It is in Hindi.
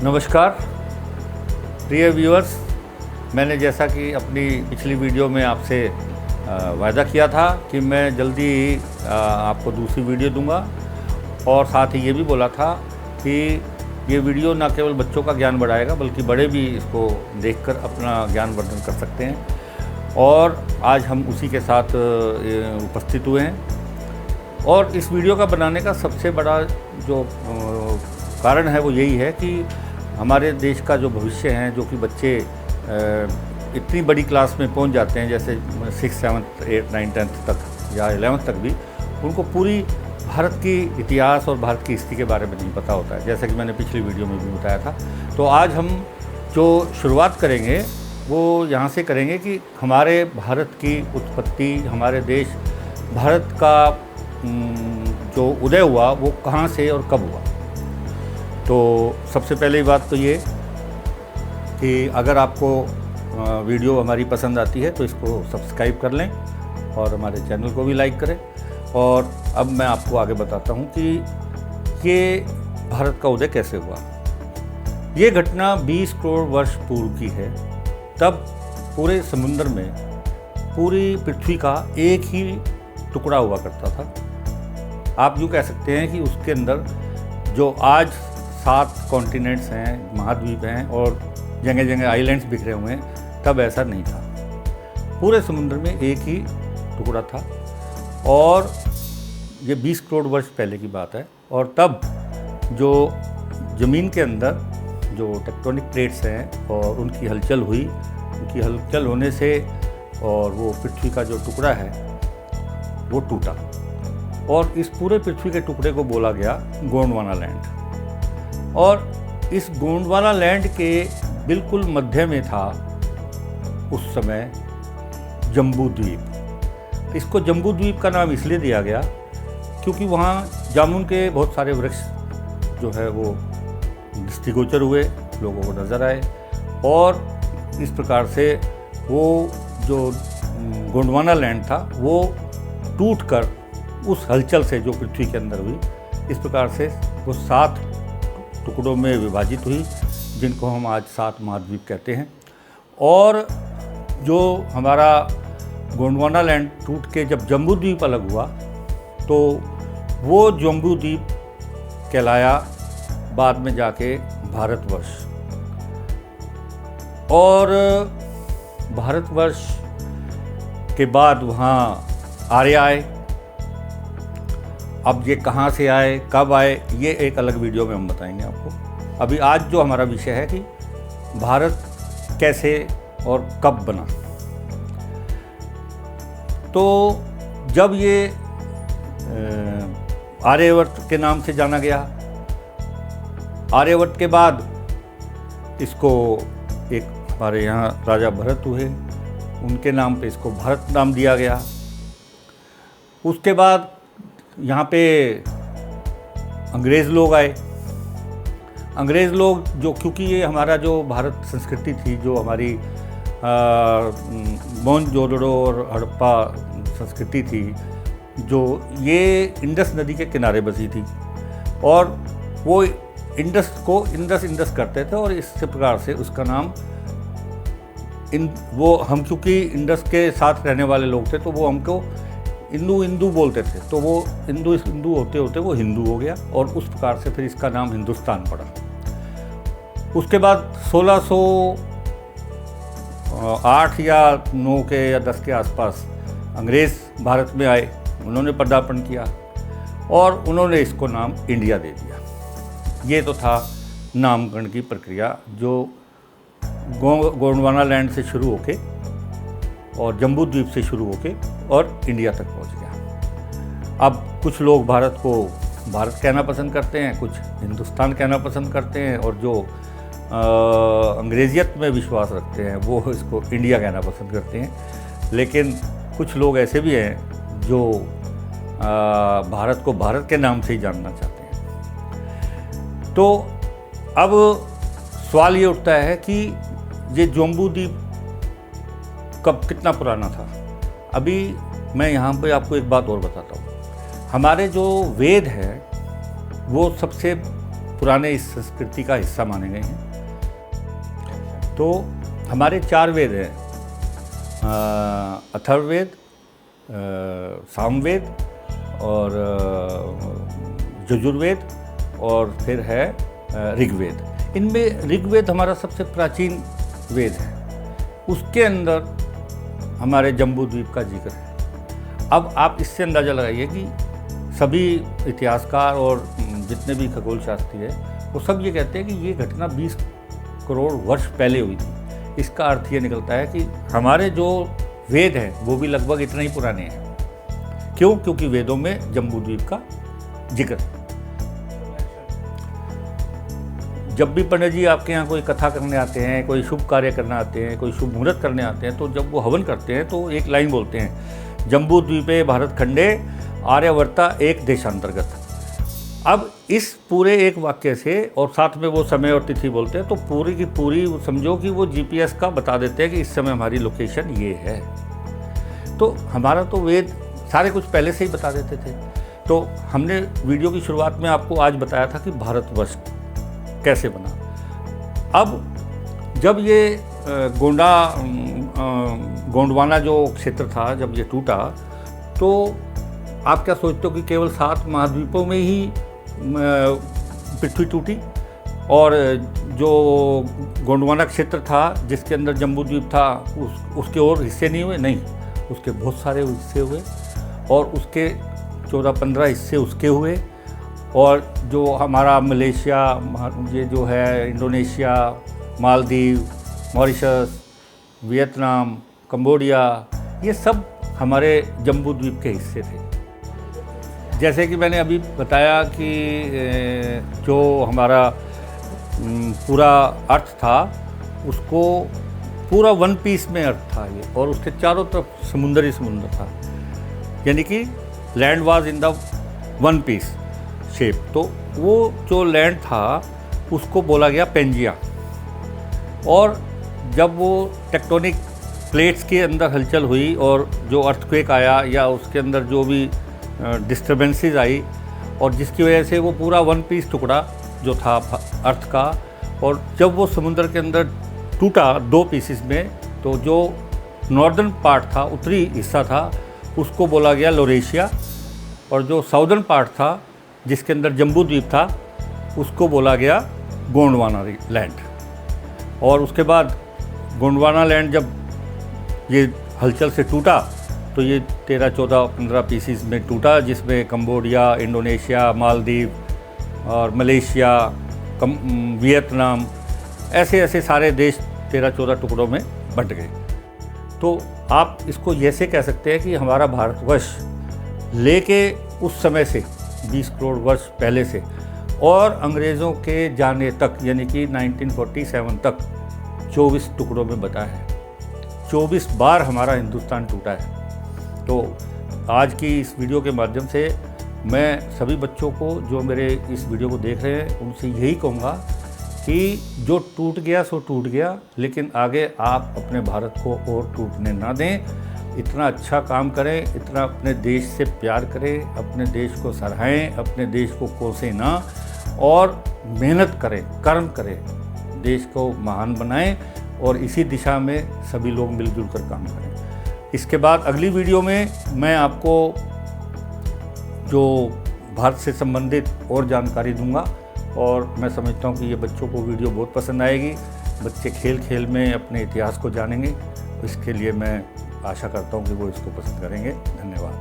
नमस्कार प्रिय व्यूअर्स, मैंने जैसा कि अपनी पिछली वीडियो में आपसे वायदा किया था कि मैं जल्दी ही आपको दूसरी वीडियो दूंगा और साथ ही ये भी बोला था कि ये वीडियो न केवल बच्चों का ज्ञान बढ़ाएगा बल्कि बड़े भी इसको देखकर अपना ज्ञान वर्धन कर सकते हैं। और आज हम उसी के साथ उपस्थित हुए हैं और इस वीडियो का बनाने का सबसे बड़ा जो कारण है वो यही है कि हमारे देश का जो भविष्य है, जो कि बच्चे इतनी बड़ी क्लास में पहुंच जाते हैं, जैसे 6, 7, 8, 9, 10th तक या 11th तक भी, उनको पूरी भारत की इतिहास और भारत की हिस्ट्री के बारे में नहीं पता होता है, जैसा कि मैंने पिछली वीडियो में भी बताया था। तो आज हम जो शुरुआत करेंगे वो यहाँ से करेंगे कि हमारे भारत की उत्पत्ति, हमारे देश भारत का जो उदय हुआ वो कहाँ से और कब हुआ। तो सबसे पहले बात तो ये कि अगर आपको वीडियो हमारी पसंद आती है तो इसको सब्सक्राइब कर लें और हमारे चैनल को भी लाइक करें। और अब मैं आपको आगे बताता हूँ कि ये भारत का उदय कैसे हुआ। ये घटना 20 करोड़ वर्ष पूर्व की है। तब पूरे समुद्र में पूरी पृथ्वी का एक ही टुकड़ा हुआ करता था। आप यूँ कह सकते हैं कि उसके अंदर जो आज 7 कॉन्टिनेंट्स हैं, महाद्वीप हैं और जगह जगह आइलैंड्स बिखरे हुए हैं, तब ऐसा नहीं था। पूरे समुद्र में एक ही टुकड़ा था और ये 20 करोड़ वर्ष पहले की बात है। और तब जो ज़मीन के अंदर जो टेक्टोनिक प्लेट्स हैं और उनकी हलचल हुई, उनकी हलचल होने से और वो पृथ्वी का जो टुकड़ा है वो टूटा और इस पूरे पृथ्वी के टुकड़े को बोला गया गोंडवाना लैंड। और इस गोंडवाना लैंड के बिल्कुल मध्य में था उस समय जम्बू द्वीप। इसको जम्बू द्वीप का नाम इसलिए दिया गया क्योंकि वहाँ जामुन के बहुत सारे वृक्ष जो है वो दृष्टिगोचर हुए, लोगों को नज़र आए और इस प्रकार से वो जो गोंडवाना लैंड था वो टूटकर उस हलचल से जो पृथ्वी के अंदर हुई, इस प्रकार से वो 7 टुकड़ों में विभाजित हुई, जिनको हम आज 7 महाद्वीप कहते हैं। और जो हमारा गोंडवाना लैंड टूट के जब जम्बू द्वीप अलग हुआ तो वो जम्बू द्वीप कहलाया बाद में जाके भारतवर्ष। और भारतवर्ष के बाद वहाँ आर्य आए। अब ये कहाँ से आए, कब आए, ये एक अलग वीडियो में हम बताएंगे आपको। अभी आज जो हमारा विषय है कि भारत कैसे और कब बना। तो जब ये आर्यवर्त के नाम से जाना गया, आर्यवर्त के बाद इसको एक हमारे यहाँ राजा भरत हुए, उनके नाम पे इसको भारत नाम दिया गया। उसके बाद यहाँ पे अंग्रेज़ लोग आए। अंग्रेज़ लोग जो, क्योंकि ये हमारा जो भारत संस्कृति थी, जो हमारी मोहनजोदड़ो और हड़प्पा संस्कृति थी, जो ये इंडस नदी के किनारे बसी थी और वो इंडस को इंडस करते थे और इस प्रकार से उसका नाम वो हम क्योंकि इंडस के साथ रहने वाले लोग थे तो वो हमको हिंदू बोलते थे, तो वो हिंदू होते होते वो हिंदू हो गया और उस प्रकार से फिर इसका नाम हिंदुस्तान पड़ा। उसके बाद 1608 या 9 के या 10 के आसपास अंग्रेज़ भारत में आए, उन्होंने पदार्पण किया और उन्होंने इसको नाम इंडिया दे दिया। ये तो था नामकरण की प्रक्रिया जो गोंडवाना लैंड से शुरू होके और जम्बू द्वीप से शुरू होके और इंडिया तक पहुंच गया। अब कुछ लोग भारत को भारत कहना पसंद करते हैं, कुछ हिंदुस्तान कहना पसंद करते हैं और जो अंग्रेजियत में विश्वास रखते हैं वो इसको इंडिया कहना पसंद करते हैं। लेकिन कुछ लोग ऐसे भी हैं जो भारत को भारत के नाम से ही जानना चाहते हैं। तो अब सवाल ये उठता है कि ये जम्बू द्वीप कब, कितना पुराना था। अभी मैं यहाँ पे आपको एक बात और बताता हूँ। हमारे जो वेद है वो सबसे पुराने इस संस्कृति का हिस्सा माने गए हैं। तो हमारे 4 वेद हैं, अथर्ववेद, सामवेद और यजुर्वेद और फिर है ऋग्वेद। इनमें ऋग्वेद हमारा सबसे प्राचीन वेद है, उसके अंदर हमारे जम्बू द्वीप का जिक्र है। अब आप इससे अंदाज़ा लगाइए कि सभी इतिहासकार और जितने भी खगोल शास्त्री है वो सब ये कहते हैं कि ये घटना 20 करोड़ वर्ष पहले हुई थी। इसका अर्थ ये निकलता है कि हमारे जो वेद हैं वो भी लगभग इतने ही पुराने हैं। क्यों? क्योंकि वेदों में जम्बू द्वीप का जिक्र है। जब भी पंडित जी आपके यहाँ कोई कथा करने आते हैं, कोई शुभ कार्य करने आते हैं, कोई शुभ मुहूर्त करने आते हैं, तो जब वो हवन करते हैं तो एक लाइन बोलते हैं, जम्बू द्वीपे भारत खंडे आर्यवर्ता एक देशांतर्गत। अब इस पूरे एक वाक्य से और साथ में वो समय और तिथि बोलते हैं, तो पूरी की पूरी समझो कि वो जीपीएस का बता देते हैं कि इस समय हमारी लोकेशन ये है। तो हमारा तो वेद सारे कुछ पहले से ही बता देते थे। तो हमने वीडियो की शुरुआत में आपको आज बताया था कि भारतवर्ष कैसे बना। अब जब ये गोंडवाना जो क्षेत्र था जब ये टूटा, तो आप क्या सोचते हो कि केवल 7 महाद्वीपों में ही पृथ्वी टूटी और जो गोंडवाना क्षेत्र था जिसके अंदर जम्बू द्वीप था उसके और हिस्से नहीं हुए? नहीं, उसके बहुत सारे हिस्से हुए और उसके 14-15 हिस्से उसके हुए। और जो हमारा मलेशिया, ये जो है Indonesia, Maldives, Mauritius, Vietnam, Cambodia, ये सब हमारे जम्बू द्वीप के हिस्से थे। जैसे कि मैंने अभी बताया कि जो हमारा पूरा अर्थ था उसको पूरा वन पीस में अर्थ था ये, और उसके चारों तरफ समुंदर ही समुंदर था, यानी कि land was in the one piece shape. तो वो जो लैंड था उसको बोला गया पेंजिया। और जब वो टेक्टोनिक प्लेट्स के अंदर हलचल हुई और जो अर्थक्वेक आया या उसके अंदर जो भी डिस्टर्बेंसेस आई और जिसकी वजह से वो पूरा वन पीस टुकड़ा जो था अर्थ का, और जब वो समुद्र के अंदर टूटा 2 पीसेस में, तो जो नॉर्दर्न पार्ट था, उत्तरी हिस्सा था, उसको बोला गया लोरेशिया, और जो साउदर्न पार्ट था जिसके अंदर जम्बू द्वीप था उसको बोला गया गोंडवाना लैंड। और उसके बाद गोंडवाना लैंड जब ये हलचल से टूटा तो ये 13, 14, 15 पीसीस में टूटा, जिसमें कंबोडिया, इंडोनेशिया, मालदीव और मलेशिया, वियतनाम, ऐसे सारे देश 13-14 टुकड़ों में बंट गए। तो आप इसको ऐसे कह सकते हैं कि हमारा भारतवर्ष लेके उस समय से 20 करोड़ वर्ष पहले से और अंग्रेज़ों के जाने तक, यानी कि 1947 तक 24 टुकड़ों में बटा है। 24 बार हमारा हिंदुस्तान टूटा है। तो आज की इस वीडियो के माध्यम से मैं सभी बच्चों को जो मेरे इस वीडियो को देख रहे हैं उनसे यही कहूँगा कि जो टूट गया सो टूट गया, लेकिन आगे आप अपने भारत को और टूटने ना दें। इतना अच्छा काम करें, इतना अपने देश से प्यार करें, अपने देश को सराहें, अपने देश को कोसें ना, और मेहनत करें, कर्म करें, देश को महान बनाएं, और इसी दिशा में सभी लोग मिलजुल कर काम करें। इसके बाद अगली वीडियो में मैं आपको जो भारत से संबंधित और जानकारी दूंगा, और मैं समझता हूं कि ये बच्चों को वीडियो बहुत पसंद आएगी। बच्चे खेल खेल में अपने इतिहास को जानेंगे, इसके लिए मैं आशा करता हूं कि वो इसको पसंद करेंगे। धन्यवाद।